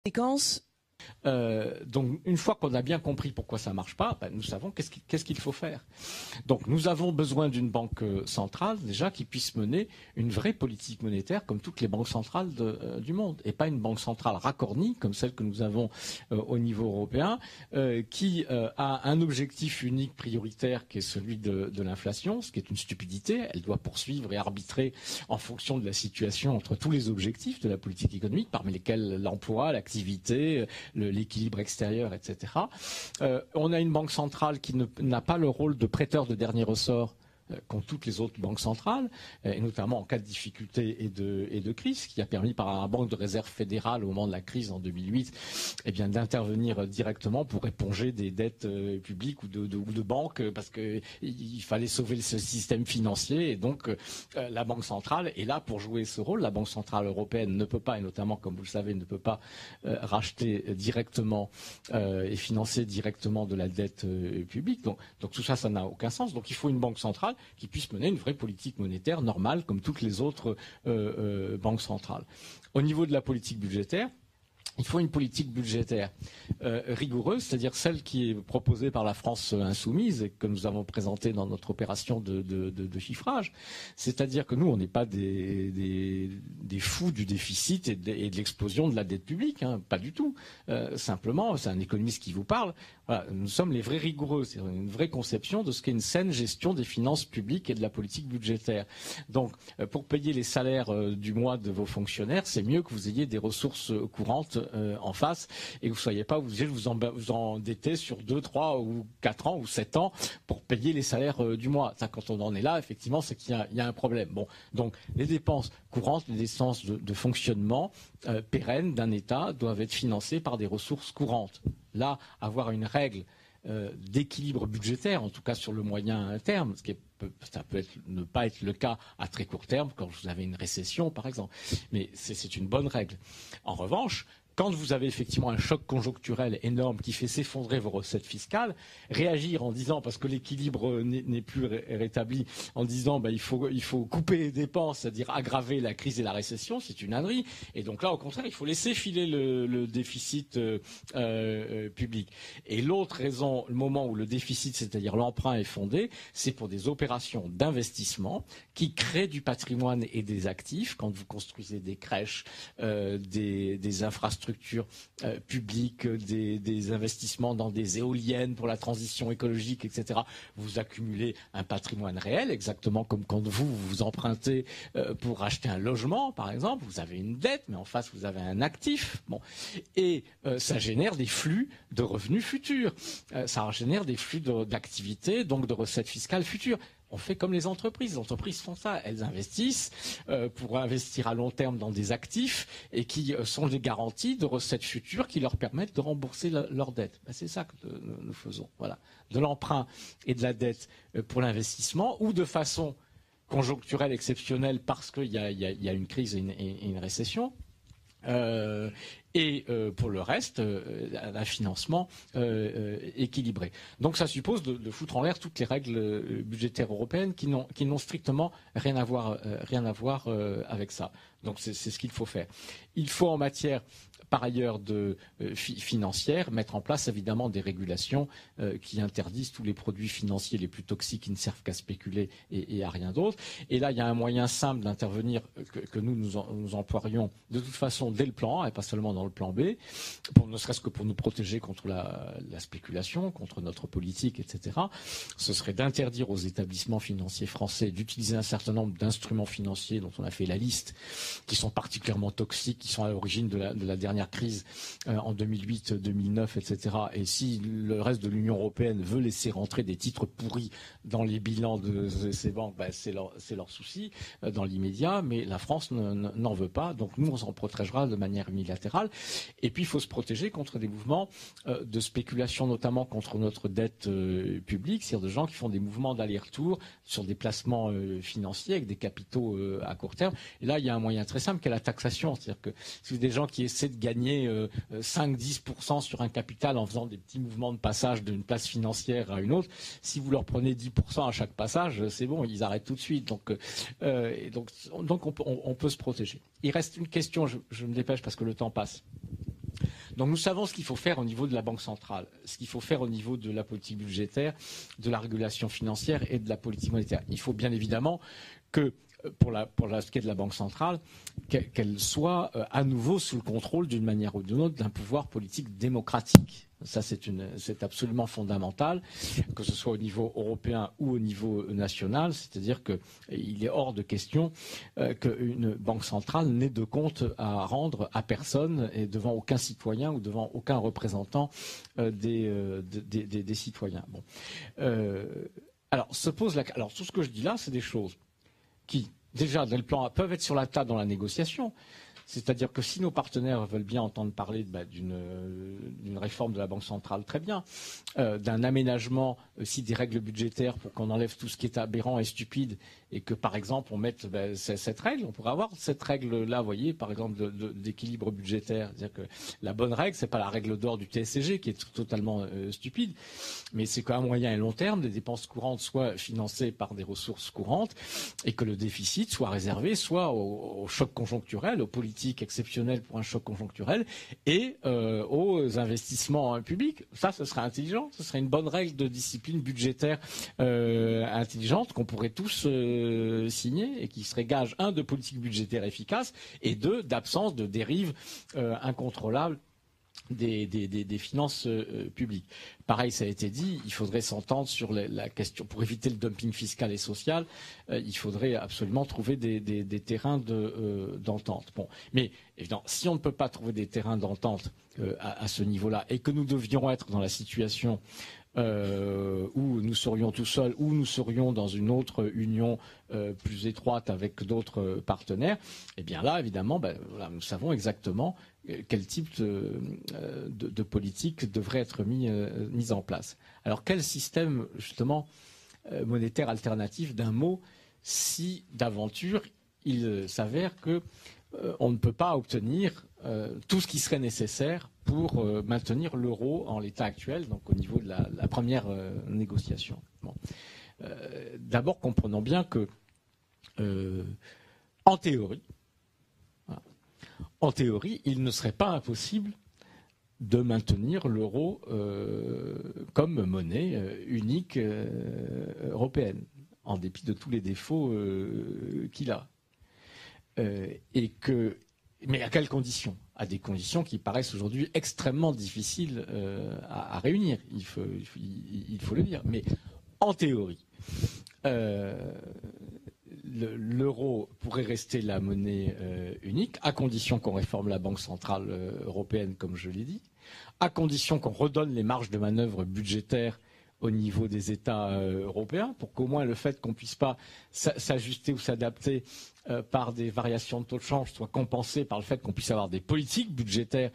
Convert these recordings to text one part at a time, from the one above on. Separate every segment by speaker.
Speaker 1: Conséquences.
Speaker 2: Donc une fois qu'on a bien compris pourquoi ça ne marche pas, nous savons qu'est-ce qu'il faut faire. Donc nous avons besoin d'une banque centrale déjà qui puisse mener une vraie politique monétaire comme toutes les banques centrales du monde et pas une banque centrale racornie comme celle que nous avons au niveau européen qui a un objectif unique prioritaire qui est celui de l'inflation, ce qui est une stupidité. Elle doit poursuivre et arbitrer en fonction de la situation entre tous les objectifs de la politique économique parmi lesquels l'emploi, l'activité, l'équilibre extérieur, etc. On a une banque centrale qui n'a pas le rôle de prêteur de dernier ressort qu'ont toutes les autres banques centrales, et notamment en cas de difficulté et de crise, qui a permis par la Banque de réserve fédérale au moment de la crise en 2008 eh bien, d'intervenir directement pour éponger des dettes publiques ou de banques parce qu'il fallait sauver ce système financier et donc la Banque centrale est là pour jouer ce rôle. La Banque centrale européenne ne peut pas, et notamment comme vous le savez, ne peut pas racheter directement et financer directement de la dette publique. Donc tout ça, ça n'a aucun sens. Donc il faut une banque centrale qui puisse mener une vraie politique monétaire normale comme toutes les autres banques centrales. Au niveau de la politique budgétaire, il faut une politique budgétaire rigoureuse, c'est-à-dire celle qui est proposée par la France insoumise et que nous avons présentée dans notre opération de chiffrage. C'est-à-dire que nous, on n'est pas des fous du déficit et de l'explosion de la dette publique, hein, pas du tout. Simplement, c'est un économiste qui vous parle. Voilà, nous sommes les vrais rigoureux, c'est une vraie conception de ce qu'est une saine gestion des finances publiques et de la politique budgétaire. Donc, pour payer les salaires du mois de vos fonctionnaires, c'est mieux que vous ayez des ressources courantes en face et que vous ne soyez pas obligé de vous endetter sur 2, 3 ou 4 ans ou 7 ans pour payer les salaires du mois. Ça, quand on en est là, effectivement, c'est qu'il y a un problème. Bon, donc les dépenses courantes, les dépenses de fonctionnement pérennes d'un État doivent être financées par des ressources courantes. Là, avoir une règle d'équilibre budgétaire, en tout cas sur le moyen terme, ça peut ne pas être le cas à très court terme quand vous avez une récession, par exemple. Mais c'est une bonne règle. En revanche, quand vous avez effectivement un choc conjoncturel énorme qui fait s'effondrer vos recettes fiscales, réagir en disant, parce que l'équilibre n'est plus rétabli, en disant il faut couper les dépenses, c'est-à-dire aggraver la crise et la récession, c'est une ânerie. Et donc là, au contraire, il faut laisser filer le déficit public. Et l'autre raison, le moment où le déficit, c'est-à-dire l'emprunt est fondé, c'est pour des opérations d'investissement qui créent du patrimoine et des actifs. Quand vous construisez des crèches, des infrastructures publiques, des investissements dans des éoliennes pour la transition écologique, etc. Vous accumulez un patrimoine réel, exactement comme quand vous empruntez pour acheter un logement, par exemple. Vous avez une dette, mais en face, vous avez un actif. Bon. Et ça génère des flux de revenus futurs. Ça génère des flux d'activités, donc de recettes fiscales futures. On fait comme les entreprises. Les entreprises font ça. Elles investissent pour investir à long terme dans des actifs et qui sont des garanties de recettes futures qui leur permettent de rembourser leurs dettes. C'est ça que nous faisons. Voilà. De l'emprunt et de la dette pour l'investissement ou de façon conjoncturelle exceptionnelle parce qu'il y a une crise et une récession. Et pour le reste, un financement équilibré. Donc ça suppose de foutre en l'air toutes les règles budgétaires européennes qui n'ont strictement rien à voir avec ça. Donc c'est ce qu'il faut faire. Il faut en matière par ailleurs financière, mettre en place évidemment des régulations qui interdisent tous les produits financiers les plus toxiques qui ne servent qu'à spéculer et à rien d'autre. Et là, il y a un moyen simple d'intervenir que nous emploierions de toute façon dès le plan A et pas seulement dans le plan B, ne serait-ce que pour nous protéger contre la spéculation, contre notre politique, etc. Ce serait d'interdire aux établissements financiers français d'utiliser un certain nombre d'instruments financiers dont on a fait la liste, qui sont particulièrement toxiques, qui sont à l'origine de la dernière crise en 2008, 2009, etc. Et si le reste de l'Union européenne veut laisser rentrer des titres pourris dans les bilans de ces banques, c'est leur souci dans l'immédiat, mais la France n'en veut pas, donc nous on s'en protégera de manière unilatérale. Et puis il faut se protéger contre des mouvements de spéculation, notamment contre notre dette publique, c'est-à-dire de gens qui font des mouvements d'aller-retour sur des placements financiers avec des capitaux à court terme. Et là, il y a un moyen très simple qui est la taxation, c'est-à-dire que si vous avez des gens qui essaient de gagner 5-10% sur un capital en faisant des petits mouvements de passage d'une place financière à une autre, si vous leur prenez 10% à chaque passage, c'est bon, ils arrêtent tout de suite. Donc on peut se protéger. Il reste une question, je me dépêche parce que le temps passe. Donc nous savons ce qu'il faut faire au niveau de la Banque centrale, ce qu'il faut faire au niveau de la politique budgétaire, de la régulation financière et de la politique monétaire. Il faut bien évidemment que pour ce qui est de la Banque centrale, qu'elle soit à nouveau sous le contrôle d'une manière ou d'une autre d'un pouvoir politique démocratique. Ça, c'est absolument fondamental, que ce soit au niveau européen ou au niveau national. C'est-à-dire qu'il est hors de question qu'une banque centrale n'ait de compte à rendre à personne et devant aucun citoyen ou devant aucun représentant des citoyens. Bon. Alors, tout ce que je dis là, c'est des choses qui, déjà, dans le plan A, peuvent être sur la table dans la négociation. C'est-à-dire que si nos partenaires veulent bien entendre parler d'une réforme de la Banque centrale, très bien, d'un aménagement aussi des règles budgétaires pour qu'on enlève tout ce qui est aberrant et stupide et que, par exemple, on mette cette règle, on pourrait avoir cette règle-là, vous voyez, par exemple, d'équilibre budgétaire. C'est-à-dire que la bonne règle, c'est pas la règle d'or du TSCG qui est totalement stupide, mais c'est qu'à moyen et long terme, les dépenses courantes soient financées par des ressources courantes et que le déficit soit réservé soit au choc conjoncturel, aux politiques exceptionnelles pour un choc conjoncturel et aux investissements publics. Ça, ce serait intelligent. Ce serait une bonne règle de discipline budgétaire intelligente qu'on pourrait tous signer et qui serait gage, un, de politique budgétaire efficace et deux, d'absence de dérives incontrôlables des finances publiques. Pareil, ça a été dit, il faudrait s'entendre sur la question, pour éviter le dumping fiscal et social, il faudrait absolument trouver des terrains d'entente. Bon, mais évidemment, si on ne peut pas trouver des terrains d'entente à ce niveau-là et que nous devions être dans la situation où nous serions tout seuls, ou nous serions dans une autre union plus étroite avec d'autres partenaires, eh bien là, évidemment, voilà, nous savons exactement quel type de politique devrait être mis en place. Alors quel système, justement, monétaire alternatif, d'un mot, si d'aventure il s'avère que on ne peut pas obtenir tout ce qui serait nécessaire pour maintenir l'euro en l'état actuel, donc au niveau de la première négociation. Bon. D'abord, comprenons bien que, en théorie, il ne serait pas impossible de maintenir l'euro comme monnaie unique européenne, en dépit de tous les défauts qu'il a. Mais à quelles conditions? À des conditions qui paraissent aujourd'hui extrêmement difficiles à réunir, il faut le dire. Mais en théorie, l'euro pourrait rester la monnaie unique, à condition qu'on réforme la Banque centrale européenne, comme je l'ai dit, à condition qu'on redonne les marges de manœuvre budgétaires au niveau des États européens, pour qu'au moins le fait qu'on ne puisse pas s'ajuster ou s'adapter par des variations de taux de change soit compensé par le fait qu'on puisse avoir des politiques budgétaires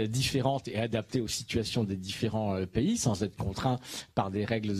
Speaker 2: différentes et adaptées aux situations des différents pays, sans être contraint par des règles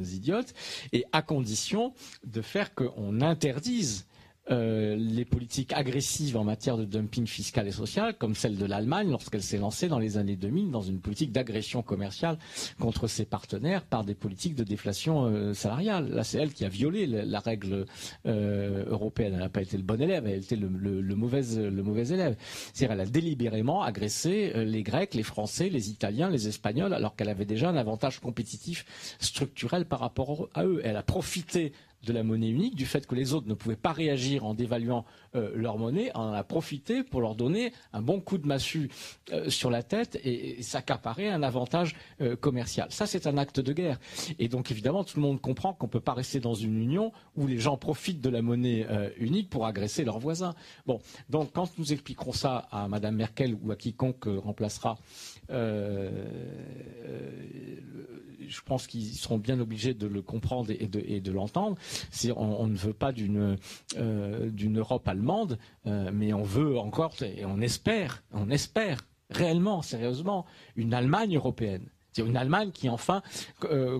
Speaker 2: idiotes, et à condition de faire qu'on interdise les politiques agressives en matière de dumping fiscal et social, comme celle de l'Allemagne lorsqu'elle s'est lancée dans les années 2000 dans une politique d'agression commerciale contre ses partenaires par des politiques de déflation salariale. Là, c'est elle qui a violé la règle européenne. Elle n'a pas été le bon élève, elle a été le mauvais élève. C'est-à-dire, elle a délibérément agressé les Grecs, les Français, les Italiens, les Espagnols, alors qu'elle avait déjà un avantage compétitif structurel par rapport à eux. Elle a profité de la monnaie unique, du fait que les autres ne pouvaient pas réagir en dévaluant leur monnaie, en a profité pour leur donner un bon coup de massue sur la tête et s'accaparer un avantage commercial. Ça, c'est un acte de guerre. Et donc, évidemment, tout le monde comprend qu'on ne peut pas rester dans une union où les gens profitent de la monnaie unique pour agresser leurs voisins. Bon, donc, quand nous expliquerons ça à Madame Merkel ou à quiconque remplacera, je pense qu'ils seront bien obligés de le comprendre et de l'entendre. On ne veut pas d'une Europe allemande, mais on veut encore, et on espère réellement, sérieusement, une Allemagne européenne. C'est une Allemagne qui enfin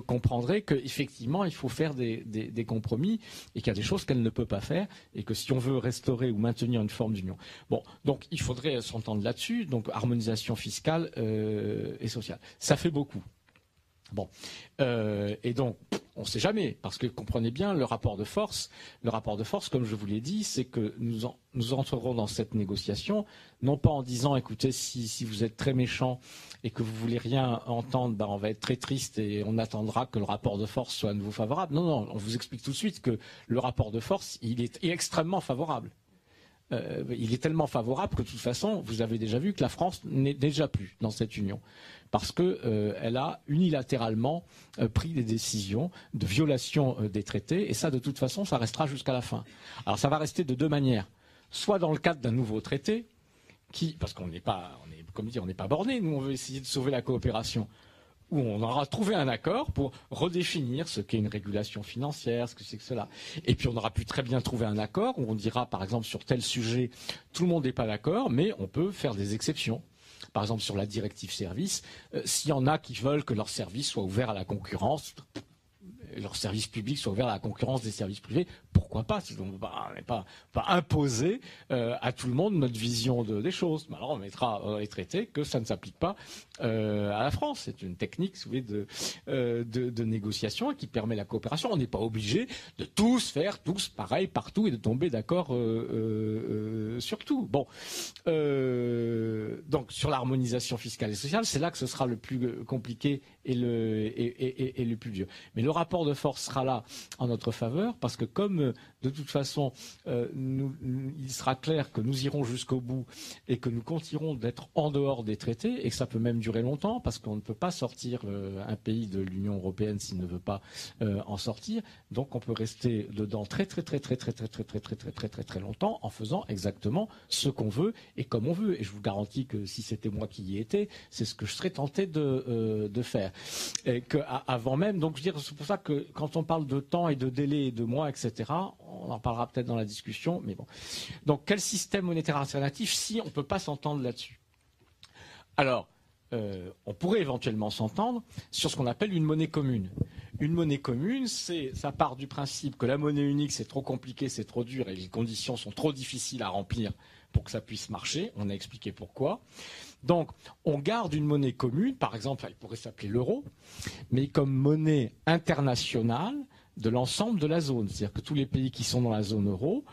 Speaker 2: comprendrait qu'effectivement il faut faire des compromis et qu'il y a des choses qu'elle ne peut pas faire et que si on veut restaurer ou maintenir une forme d'union. Bon, donc il faudrait s'entendre là-dessus, donc harmonisation fiscale et sociale. Ça fait beaucoup. Bon, et donc on ne sait jamais, parce que comprenez bien, le rapport de force, comme je vous l'ai dit, c'est que nous entrerons dans cette négociation, non pas en disant, écoutez, si vous êtes très méchant et que vous voulez rien entendre, on va être très triste et on attendra que le rapport de force soit à nouveau favorable. Non, on vous explique tout de suite que le rapport de force, il est extrêmement favorable. Il est tellement favorable que de toute façon, vous avez déjà vu que la France n'est déjà plus dans cette union. Parce qu'elle a unilatéralement pris des décisions de violation des traités, et ça, de toute façon, ça restera jusqu'à la fin. Alors ça va rester de deux manières. Soit dans le cadre d'un nouveau traité, parce qu'on n'est pas, comme dit, on n'est pas borné, nous on veut essayer de sauver la coopération, où on aura trouvé un accord pour redéfinir ce qu'est une régulation financière, ce que c'est que cela. Et puis on aura pu très bien trouver un accord où on dira, par exemple, sur tel sujet, tout le monde n'est pas d'accord, mais on peut faire des exceptions. Par exemple, sur la directive service, s'il y en a qui veulent que leur service soit ouvert à la concurrence, leur service public soit ouvert à la concurrence des services privés, pourquoi pas? On n'est pas imposer à tout le monde notre vision des choses. Mais alors on mettra dans les traités que ça ne s'applique pas à la France. C'est une technique, si vous voulez, de négociation qui permet la coopération. On n'est pas obligé de tous faire tous pareil partout et de tomber d'accord sur tout. Bon, donc sur l'harmonisation fiscale et sociale, c'est là que ce sera le plus compliqué et le plus dur. Mais le rapport de force sera là en notre faveur parce que comme de toute façon il sera clair que nous irons jusqu'au bout et que nous continuerons d'être en dehors des traités et que ça peut même durer longtemps parce qu'on ne peut pas sortir un pays de l'Union européenne s'il ne veut pas en sortir. Donc on peut rester dedans très longtemps en faisant exactement ce qu'on veut et comme on veut. Et je vous garantis que si c'était moi qui y étais, c'est ce que je serais tenté de faire. Et que avant même, donc je veux dire, c'est pour ça que quand on parle de temps et de délai et de mois, etc., on en parlera peut-être dans la discussion, mais bon. Donc quel système monétaire alternatif si on ne peut pas s'entendre là-dessus? Alors, on pourrait éventuellement s'entendre sur ce qu'on appelle une monnaie commune. Une monnaie commune, ça part du principe que la monnaie unique, c'est trop compliqué, c'est trop dur et les conditions sont trop difficiles à remplir pour que ça puisse marcher. On a expliqué pourquoi. Donc, on garde une monnaie commune, par exemple, elle pourrait s'appeler l'euro, mais comme monnaie internationale de l'ensemble de la zone. C'est-à-dire que tous les pays qui sont dans la zone euro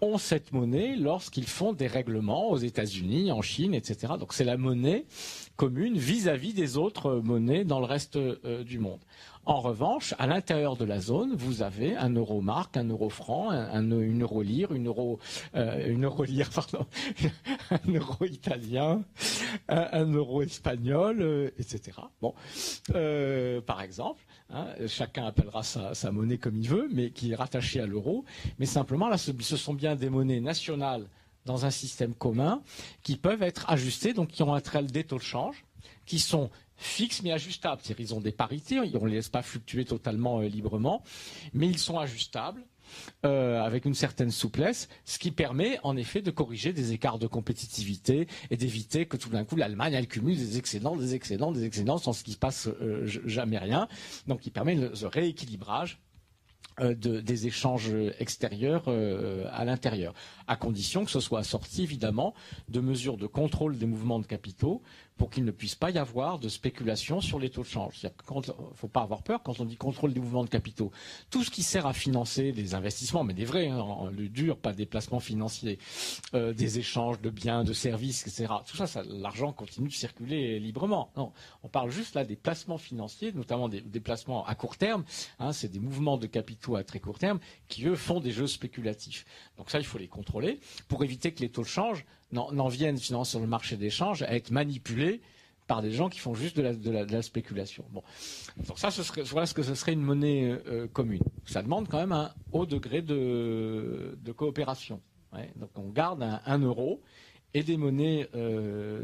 Speaker 2: ont cette monnaie lorsqu'ils font des règlements aux États-Unis, en Chine, etc. Donc c'est la monnaie commune vis-à-vis des autres monnaies dans le reste du monde. En revanche, à l'intérieur de la zone, vous avez un euro marque, un euro franc, une euro lire, un euro italien, un euro espagnol, etc. Bon, par exemple, chacun appellera sa monnaie comme il veut, mais qui est rattachée à l'euro. Mais simplement, là, ce sont bien des monnaies nationales dans un système commun qui peuvent être ajustées, donc qui ont entre elles des taux de change, qui sont fixes mais ajustables. C'est-à-dire ils ont des parités, on ne les laisse pas fluctuer totalement librement, mais ils sont ajustables avec une certaine souplesse, ce qui permet en effet de corriger des écarts de compétitivité et d'éviter que tout d'un coup l'Allemagne elle cumule des excédents sans ce qui se passe jamais rien. Donc il permet le rééquilibrage des échanges extérieurs à l'intérieur, à condition que ce soit assorti évidemment de mesures de contrôle des mouvements de capitaux pour qu'il ne puisse pas y avoir de spéculation sur les taux de change. Il ne faut pas avoir peur quand on dit contrôle des mouvements de capitaux. Tout ce qui sert à financer des investissements, mais des vrais, le dur, pas des placements financiers, des échanges de biens, de services, etc. Tout ça, l'argent continue de circuler librement. Non, on parle juste là des placements financiers, notamment des placements à court terme. C'est des mouvements de capitaux à très court terme qui, eux, font des jeux spéculatifs. Donc ça, il faut les contrôler pour éviter que les taux de change n'en viennent finalement sur le marché des changes à être manipulés par des gens qui font juste de la spéculation. Bon. Donc ça, voilà ce que ce serait une monnaie commune. Ça demande quand même un haut degré de coopération. Ouais. Donc on garde un euro et des monnaies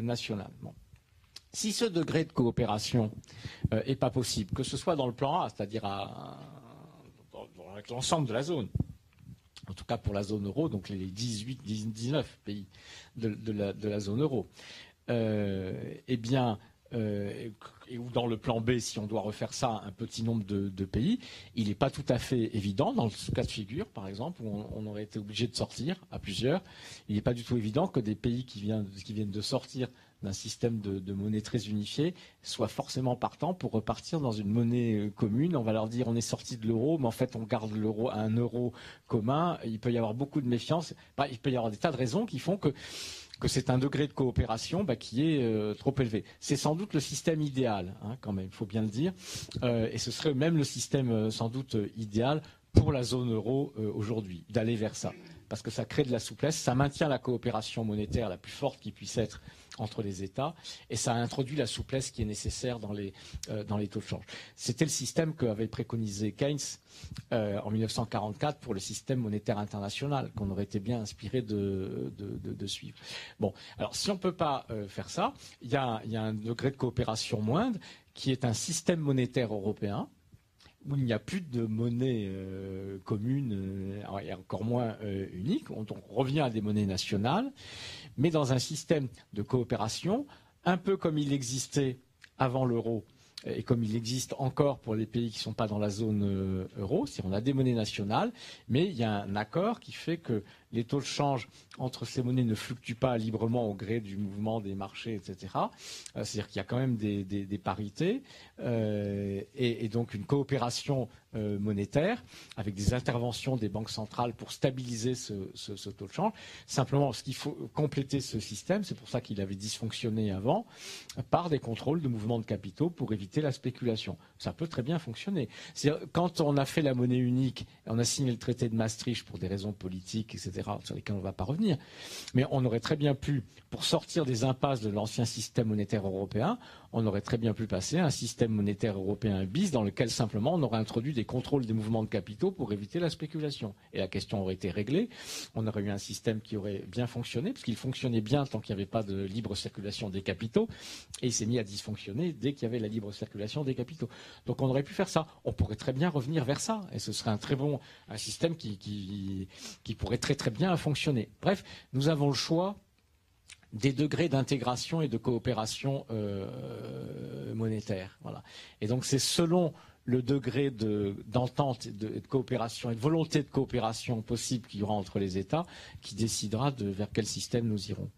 Speaker 2: nationales. Bon. Si ce degré de coopération n'est pas possible, que ce soit dans le plan A, c'est-à-dire avec l'ensemble de la zone, en tout cas pour la zone euro, donc les 19 pays de la zone euro, et ou dans le plan B, si on doit refaire ça, un petit nombre de pays, il n'est pas tout à fait évident, dans ce cas de figure, par exemple, où on aurait été obligé de sortir à plusieurs, il n'est pas du tout évident que des pays qui viennent de sortir d'un système de monnaie très unifié soient forcément partants pour repartir dans une monnaie commune. On va leur dire on est sorti de l'euro, mais en fait on garde l'euro à un euro commun. Il peut y avoir beaucoup de méfiance. Il peut y avoir des tas de raisons qui font que c'est un degré de coopération qui est trop élevé. C'est sans doute le système idéal, quand même, il faut bien le dire. Et ce serait même le système sans doute idéal pour la zone euro aujourd'hui, d'aller vers ça. Parce que ça crée de la souplesse, ça maintient la coopération monétaire la plus forte qui puisse être entre les États, et ça introduit la souplesse qui est nécessaire dans les taux de change. C'était le système qu'avait préconisé Keynes en 1944 pour le système monétaire international, qu'on aurait été bien inspiré de suivre. Bon, alors si on ne peut pas faire ça, il y a un degré de coopération moindre qui est un système monétaire européen, où il n'y a plus de monnaie commune, et encore moins unique. On revient à des monnaies nationales, mais dans un système de coopération, un peu comme il existait avant l'euro, et comme il existe encore pour les pays qui ne sont pas dans la zone euro, c'est-à-dire on a des monnaies nationales, mais il y a un accord qui fait que les taux de change entre ces monnaies ne fluctuent pas librement au gré du mouvement des marchés, etc. C'est-à-dire qu'il y a quand même des parités et donc une coopération monétaire avec des interventions des banques centrales pour stabiliser ce taux de change. Simplement, ce qu'il faut compléter ce système, c'est pour ça qu'il avait dysfonctionné avant, par des contrôles de mouvements de capitaux pour éviter la spéculation. Ça peut très bien fonctionner. C'est-à-dire, quand on a fait la monnaie unique, on a signé le traité de Maastricht pour des raisons politiques, etc., sur lesquelles on ne va pas revenir, mais on aurait très bien pu, pour sortir des impasses de l'ancien système monétaire européen, on aurait très bien pu passer à un système monétaire européen bis dans lequel simplement on aurait introduit des contrôles des mouvements de capitaux pour éviter la spéculation. Et la question aurait été réglée. On aurait eu un système qui aurait bien fonctionné, parce qu'il fonctionnait bien tant qu'il n'y avait pas de libre circulation des capitaux, et il s'est mis à dysfonctionner dès qu'il y avait la libre circulation des capitaux. Donc on aurait pu faire ça. On pourrait très bien revenir vers ça, et ce serait un système qui pourrait très très bien fonctionner. Bref, nous avons le choix des degrés d'intégration et de coopération monétaire. Voilà. Et donc c'est selon le degré d'entente, de coopération et de volonté de coopération possible qu'il y aura entre les États qui décidera vers quel système nous irons.